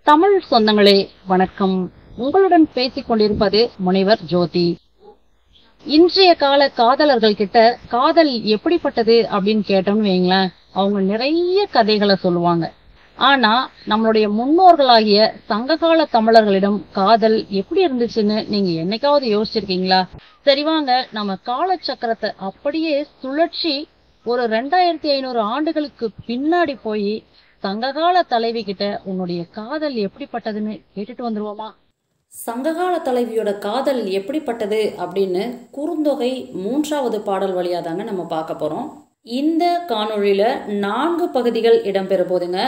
தமிழ் சொந்தங்களே வணக்கம். உங்களுடன் பேசிக் கொண்டிருப்பது முனைவர் ஜோதி. இன்றைய கால காதலர்கள் கிட்ட காதல் எப்படிப்பட்டது அப்படின்னு கேட்டோம்னு வைங்களேன், அவங்க நிறைய கதைகளை சொல்லுவாங்க. ஆனா நம்மளுடைய முன்னோர்களாகிய சங்ககால தமிழர்களிடம் காதல் எப்படி இருந்துச்சுன்னு நீங்க என்னைக்காவது யோசிச்சிருக்கீங்களா? சரி வாங்க, நம்ம காலச்சக்கரத்தை அப்படியே சுழற்சி ஒரு 2500 ஆண்டுகளுக்கு பின்னாடி போய் சங்ககால தலைவி கிட்ட உன்னுடைய காதல் எப்படிப்பட்டதுன்னு கேட்டுட்டு வந்துருவோமா? சங்ககால தலைவியோட காதல் எப்படிப்பட்டது அப்படின்னு குறுந்தொகை 3வது பாடல் வழியா தாங்க நம்ம பார்க்க போறோம். இந்த காணொளியில 4 பகுதிகள் இடம்பெற போதுங்க.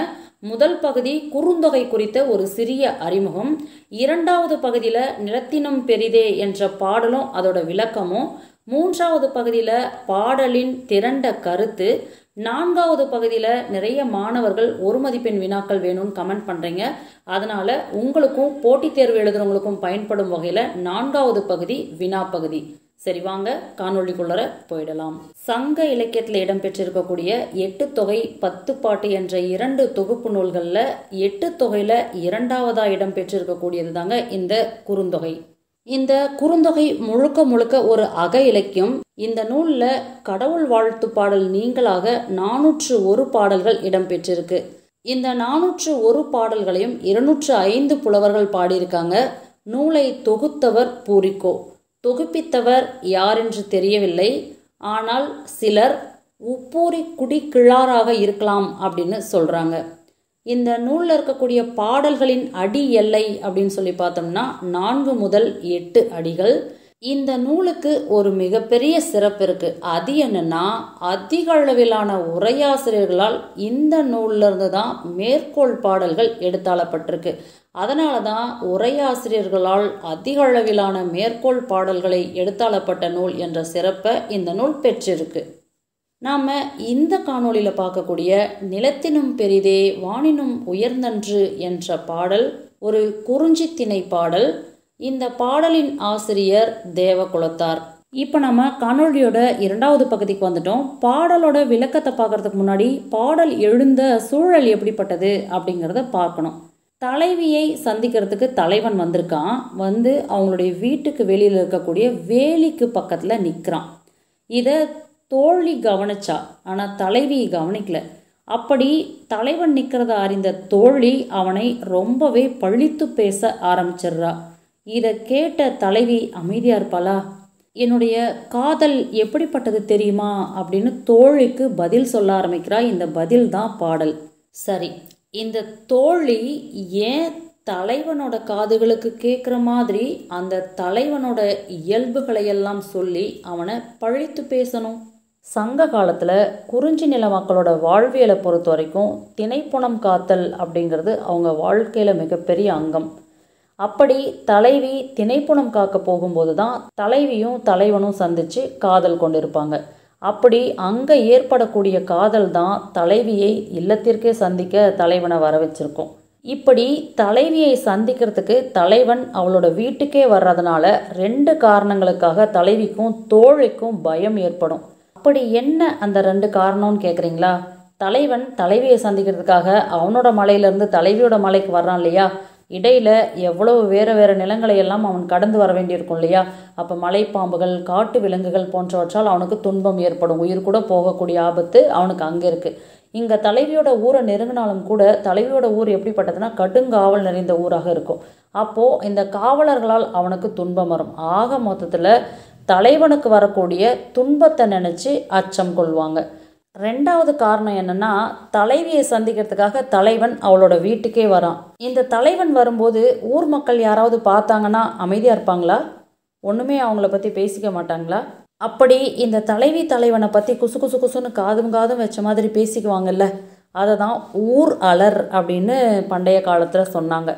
முதல் பகுதி குறுந்தொகை குறித்த ஒரு சிறிய அறிமுகம், 2வது பகுதியில நிலத்தினும் பெரிதே என்ற பாடலும் அதோட விளக்கமும், 3வது பகுதியில பாடலின் திரண்ட கருத்து, 4வது பகுதியில நிறைய மாணவர்கள் ஒரு மதிப்பெண் வினாக்கள் வேணும்னு கமெண்ட் பண்றீங்க. அதனால உங்களுக்கும் போட்டித் தேர்வு எழுதுறவங்களுக்கும் பயன்படும் வகையில 4வது பகுதி வினா பகுதி. சரி வாங்க காணொளிக்குள்ளர போயிடலாம். சங்க இலக்கியத்தில் இடம்பெற்றிருக்கக்கூடிய 8 தொகை 10 பாட்டு என்ற 2 தொகுப்பு நூல்கள்ல 8 தொகையில 2வதா இடம்பெற்றிருக்கக்கூடியது தாங்க இந்த குறுந்தொகை. இந்த குறுந்தொகை முழுக்க முழுக்க ஒரு அக இலக்கியம். இந்த நூல்ல கடவுள் வாழ்த்து பாடல் நீங்களாக 401 பாடல்கள் இடம்பெற்றிருக்கு. இந்த 401 பாடல்களையும் 205 புலவர்கள் பாடியிருக்காங்க. நூலை தொகுத்தவர் பூரிக்கோ, தொகுப்பித்தவர் யார் என்று தெரியவில்லை. ஆனால் சிலர் உப்பூரி குடிக்கிழாராக இருக்கலாம் அப்படின்னு சொல்றாங்க. இந்த நூலில் இருக்கக்கூடிய பாடல்களின் அடி எல்லை அப்படின்னு சொல்லி பார்த்தோம்னா 4 முதல் 8 அடிகள். இந்த நூலுக்கு ஒரு மிகப்பெரிய சிறப்பு இருக்கு. அது என்னன்னா, அதிக அளவிலான உரையாசிரியர்களால் இந்த நூல்ல இருந்து தான் மேற்கோள் பாடல்கள் எடுத்தாளப்பட்டிருக்கு. அதனால தான் உரையாசிரியர்களால் அதிக அளவிலான மேற்கோள் பாடல்களை எடுத்தாளப்பட்ட நூல் என்ற சிறப்பை இந்த நூல் பெற்றிருக்கு. நாம இந்த காணொளியில பார்க்கக்கூடிய நிலத்தினும் பெரிதே வானினும் உயர்ந்தன்று என்ற பாடல் ஒரு குறிஞ்சி திணை பாடல். இந்த பாடலின் ஆசிரியர் தேவகுலத்தார். இப்போ நம்ம காணொளியோட 2வது பகுதிக்கு வந்துட்டோம். பாடலோட விளக்கத்தை பார்க்கறதுக்கு முன்னாடி பாடல் எழுந்த சூழல் எப்படிப்பட்டது அப்படிங்கிறத பார்க்கணும். தலைவியை சந்திக்கிறதுக்கு தலைவன் வந்திருக்கான். வந்து அவங்களுடைய வீட்டுக்கு வெளியில் இருக்கக்கூடிய வேலிக்கு பக்கத்தில் நிற்கிறான். இதை தோழி கவனிச்சா, ஆனால் தலைவி கவனிக்கல. அப்படி தலைவன் நிற்கிறத அறிந்த தோழி அவனை ரொம்பவே பழித்து பேச ஆரம்பிச்சிடுறா. இதை கேட்ட தலைவி அமைதியா இருப்பாளா? என்னுடைய காதல் எப்படிப்பட்டது தெரியுமா அப்படின்னு தோழிக்கு பதில் சொல்ல ஆரம்பிக்கிறா. இந்த பதில் தான் பாடல். சரி, இந்த தோழி ஏன் தலைவனோட காதுகளுக்கு கேட்குற மாதிரி அந்த தலைவனோட இயல்புகளை எல்லாம் சொல்லி அவனை பழித்து பேசணும்? சங்க காலத்தில் குறிஞ்சி நில மக்களோட வாழ்வியலை பொறுத்த வரைக்கும் திணைப்புணம் காத்தல் அப்படிங்கிறது அவங்க வாழ்க்கையில் மிகப்பெரிய அங்கம். அப்படி தலைவி திணைப்புணம் காக்க போகும்போது தான் தலைவியும் தலைவனும் சந்தித்து காதல் கொண்டிருப்பாங்க. அப்படி அங்கே ஏற்படக்கூடிய காதல் தான் தலைவியை இல்லத்திற்கே சந்திக்க தலைவனை வர வச்சிருக்கோம். இப்படி தலைவியை சந்திக்கிறதுக்கு தலைவன் அவளோட வீட்டுக்கே வர்றதுனால 2 காரணங்களுக்காக தலைவிக்கும் தோழிக்கும் பயம் ஏற்படும். அப்படி என்ன அந்த 2 காரணம்னு கேட்குறீங்களா? தலைவன் தலைவியை சந்திக்கிறதுக்காக அவனோட மலையிலேருந்து தலைவியோட மலைக்கு வர்றான் இல்லையா? இடையில எவ்வளவு வேறு நிலங்களை எல்லாம் அவன் கடந்து வர வேண்டியிருக்கும் இல்லையா? அப்போ மலைப்பாம்புகள், காட்டு விலங்குகள் போன்றவற்றால் அவனுக்கு துன்பம் ஏற்படும். உயிர் கூட போகக்கூடிய ஆபத்து அவனுக்கு அங்கே இருக்குது. இங்கே தலைவியோட ஊரை நெருங்கினாலும் கூட தலைவியோட ஊர் எப்படிப்பட்டதுன்னா கடுங்காவல் நிறைந்த ஊராக இருக்கும். அப்போது இந்த காவலர்களால் அவனுக்கு துன்பம் வரும். ஆக மொத்தத்தில் தலைவனுக்கு வரக்கூடிய துன்பத்தை நினச்சி அச்சம் கொள்வாங்க. 2வது காரணம் என்னன்னா, தலைவியை சந்திக்கிறதுக்காக தலைவன் அவளோட வீட்டுக்கே வரான். இந்த தலைவன் வரும்போது ஊர் மக்கள் யாராவது பார்த்தாங்கன்னா அமைதியாக இருப்பாங்களா? ஒன்றுமே அவங்கள பற்றி பேசிக்க மாட்டாங்களா? அப்படி இந்த தலைவி தலைவனை பற்றி குசு குசு குசுன்னு காதும் காதும் வச்ச மாதிரி பேசிக்குவாங்கல்ல, அதை தான் ஊர் அலர் அப்படின்னு பண்டைய காலத்தில் சொன்னாங்க.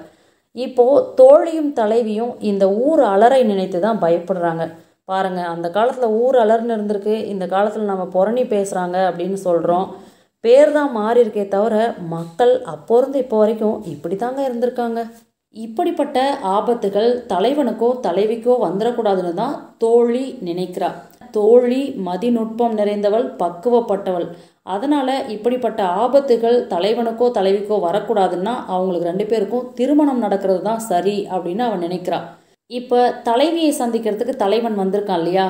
இப்போது தோழியும் தலைவியும் இந்த ஊர் அலரை நினைத்து தான் பயப்படுறாங்க. பாருங்க, அந்த காலத்தில் ஊர் அலர்னு இருந்திருக்கு, இந்த காலத்தில் நம்ம புரணி பேசுகிறாங்க அப்படின்னு சொல்கிறோம். பேர் தான் மாறி இருக்கே தவிர மக்கள் அப்போ இருந்து இப்போ வரைக்கும் இப்படி தாங்க இருந்திருக்காங்க. இப்படிப்பட்ட ஆபத்துகள் தலைவனுக்கோ தலைவிக்கோ வந்துடக்கூடாதுன்னு தான் தோழி நினைக்கிறா. தோழி மதிநுட்பம் நிறைந்தவள், பக்குவப்பட்டவள். அதனால் இப்படிப்பட்ட ஆபத்துகள் தலைவனுக்கோ தலைவிக்கோ வரக்கூடாதுன்னா அவங்களுக்கு 2 பேருக்கும் திருமணம் நடக்கிறது தான் சரி அப்படின்னு அவன் நினைக்கிறான். இப்போ தலைவியை சந்திக்கிறதுக்கு தலைவன் வந்திருக்கான் இல்லையா,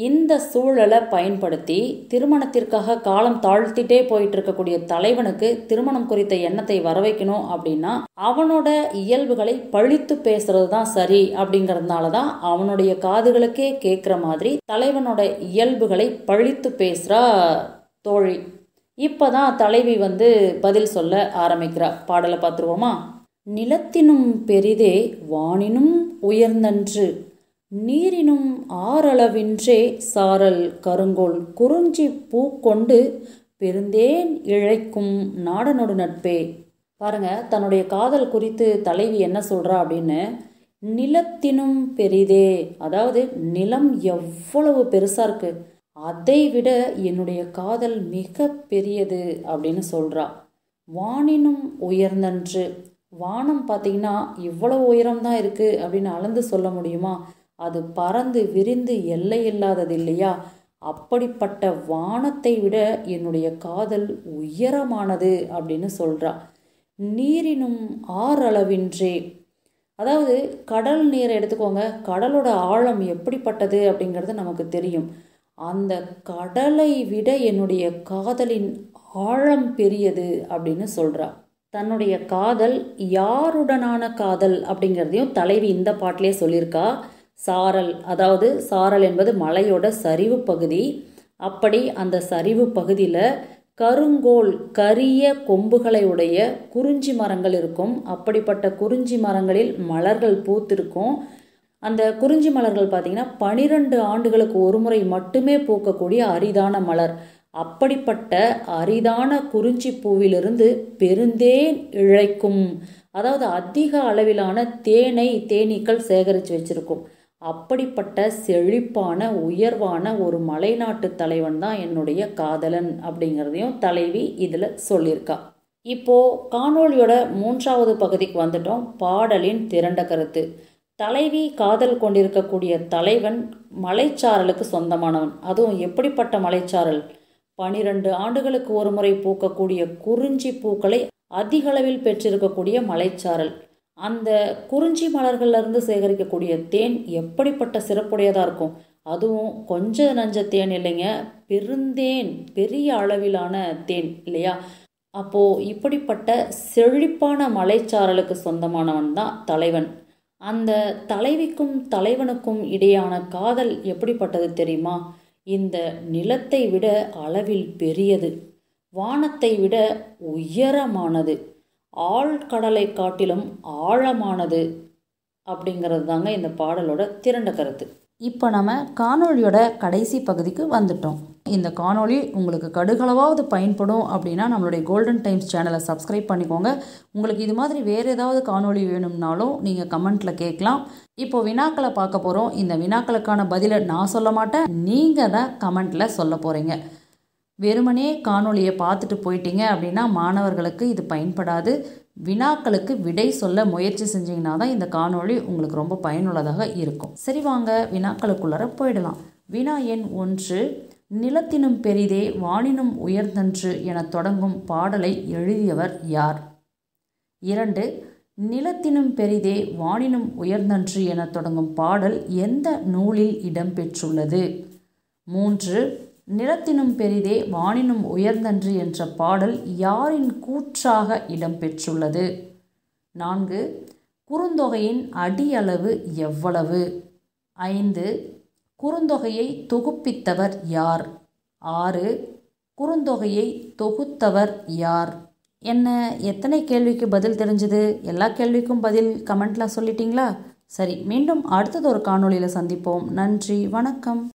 இந்த சூழலை பயன்படுத்தி திருமணத்திற்காக காலம் தாழ்த்திட்டே போயிட்டு இருக்கக்கூடிய தலைவனுக்கு திருமணம் குறித்த எண்ணத்தை வர வைக்கணும் அப்படின்னா அவனோட இயல்புகளை பழித்து பேசுறது தான் சரி அப்படிங்கிறதுனால தான் அவனுடைய காதுகளுக்கே கேட்குற மாதிரி தலைவனோட இயல்புகளை பழித்து பேசுகிறா தோழி. இப்போதான் தலைவி பதில் சொல்ல ஆரம்பிக்கிறா. பாடலை பார்த்துருவோமா? நிலத்தினும் பெரிதே வானினும் உயர்ந்தன்று, நீரினும் ஆறளவின்றே சாரல் கருங்கோல் குறிஞ்சி பூ கொண்டு பெருந்தேன் இழைக்கும் நாடனோடு நட்பே. பாருங்க, தன்னுடைய காதல் குறித்து தலைவி என்ன சொல்றா அப்படின்னு, நிலத்தினும் பெரிதே, அதாவது நிலம் எவ்வளவு பெருசா இருக்கு, அதை விட என்னுடைய காதல் மிக பெரியது அப்படின்னு சொல்றா. வானினும் உயர்ந்தன்று, வானம் பார்த்தீங்கன்னா இவ்வளவு உயரம்தான் இருக்கு அப்படின்னு அளந்து சொல்ல முடியுமா? அது பறந்து விரிந்து எல்லை இல்லாதது இல்லையா? அப்படிப்பட்ட வானத்தை விட என்னுடைய காதல் உயரமானது அப்படின்னு சொல்றா. நீரினும் ஆறளவின்றே, அதாவது கடல் நீரை எடுத்துக்கோங்க, கடலோட ஆழம் எப்படிப்பட்டது அப்படிங்கிறது நமக்கு தெரியும். அந்த கடலை விட என்னுடைய காதலின் ஆழம் பெரியது அப்படின்னு சொல்றா. தன்னுடைய காதல் யாருடனான காதல் அப்படிங்கிறதையும் தலைவி இந்த பாட்டிலே சொல்லியிருக்கா. சாரல், அதாவது சாரல் என்பது மலையோட சரிவு பகுதி. அப்படி அந்த சரிவு பகுதியில் கருங்கோல், கரிய கொம்புகளை உடைய குறிஞ்சி மரங்கள் இருக்கும். அப்படிப்பட்ட குறிஞ்சி மரங்களில் மலர்கள் பூத்திருக்கும். அந்த குறிஞ்சி மலர்கள் பார்த்திங்கன்னா 12 ஆண்டுகளுக்கு ஒரு முறை மட்டுமே பூக்கக்கூடிய அரிதான மலர். அப்படிப்பட்ட அரிதான குறிஞ்சி பூவிலிருந்து பெருந்தேன் இழைக்கும், அதாவது அதிக அளவிலான தேனீக்கள் சேகரித்து வச்சிருக்கும். அப்படிப்பட்ட செழிப்பான உயர்வான ஒரு மலைநாட்டு தலைவன் தான் என்னுடைய காதலன் அப்படிங்கிறதையும் தலைவி இதில் சொல்லியிருக்கா. இப்போ காணொளியோட 3வது பகுதிக்கு வந்துட்டோம். பாடலின் திரண்ட கருத்து. தலைவி காதல் கொண்டிருக்கக்கூடிய தலைவன் மலைச்சாரலுக்கு சொந்தமானவன். அதுவும் எப்படிப்பட்ட மலைச்சாரல்? 12 ஆண்டுகளுக்கு ஒரு முறை பூக்கக்கூடிய குறிஞ்சி பூக்களை அதிக அளவில் பெற்றிருக்கக்கூடிய மலைச்சாரல். அந்த குறிஞ்சி மலர்கள்லேருந்து சேகரிக்கக்கூடிய தேன் எப்படிப்பட்ட சிறப்புடையதாக இருக்கும்? அதுவும் கொஞ்சம் நஞ்ச தேன் இல்லைங்க, பெருந்தேன், பெரிய அளவிலான தேன் இல்லையா? அப்போது இப்படிப்பட்ட செழிப்பான மலைச்சாரலுக்கு சொந்தமானவன் தான் தலைவன். அந்த தலைவிக்கும் தலைவனுக்கும் இடையான காதல் எப்படிப்பட்டது தெரியுமா? இந்த நிலத்தை விட அளவில் பெரியது, வானத்தை விட உயரமானது, ஆழ்கடலை காட்டிலும் ஆழமானது அப்படிங்கிறது தாங்க இந்த பாடலோட திரண்ட கருத்து. இப்போ நம்ம காணொளியோட கடைசி பகுதிக்கு வந்துட்டோம். இந்த காணொளி உங்களுக்கு கடுகளவாவது பயன்படும் அப்படின்னா நம்மளுடைய கோல்டன் டைம்ஸ் சேனலை சப்ஸ்கிரைப் பண்ணிக்கோங்க. உங்களுக்கு இது மாதிரி வேறு ஏதாவது காணொளி வேணும்னாலும் நீங்கள் கமெண்ட்டில் கேட்கலாம். இப்போ வினாக்களை பார்க்க போகிறோம். இந்த வினாக்களுக்கான பதிலை நான் சொல்ல மாட்டேன், நீங்கள் தான் கமெண்ட்டில் சொல்ல போகிறீங்க. வெறுமனே காணொளியை பார்த்துட்டு போயிட்டீங்க அப்படின்னா மாணவர்களுக்கு இது பயன்படாது. வினாக்களுக்கு விடை சொல்ல முயற்சி செஞ்சீங்கன்னா தான் இந்த காணொளி உங்களுக்கு ரொம்ப பயனுள்ளதாக இருக்கும். சரி, வாங்க வினாக்களுக்குள்ளார போயிடலாம். வினா எண் 1, நிலத்தினும் பெரிதே வானினும் உயர்ந்தன்று என தொடங்கும் பாடலை எழுதியவர் யார்? 2, நிலத்தினும் பெரிதே வானினும் உயர்ந்தன்று என தொடங்கும் பாடல் எந்த நூலில் இடம்பெற்றுள்ளது? 3, நிலத்தினும் பெரிதே வானினும் உயர்ந்தன்று என்ற பாடல் யாரின் கூற்றாக இடம்பெற்றுள்ளது? 4, குறுந்தொகையின் அடியளவு எவ்வளவு? 5, குறுந்தொகையை தொகுப்பித்தவர் யார்? 6, குறுந்தொகையை தொகுத்தவர் யார்? என்ன, எத்தனை கேள்விக்கு பதில் தெரிஞ்சது? எல்லா கேள்விக்கும் பதில் கமெண்ட்ல சொல்லிட்டீங்களா? சரி, மீண்டும் அடுத்தது ஒரு காணொளியில் சந்திப்போம். நன்றி, வணக்கம்.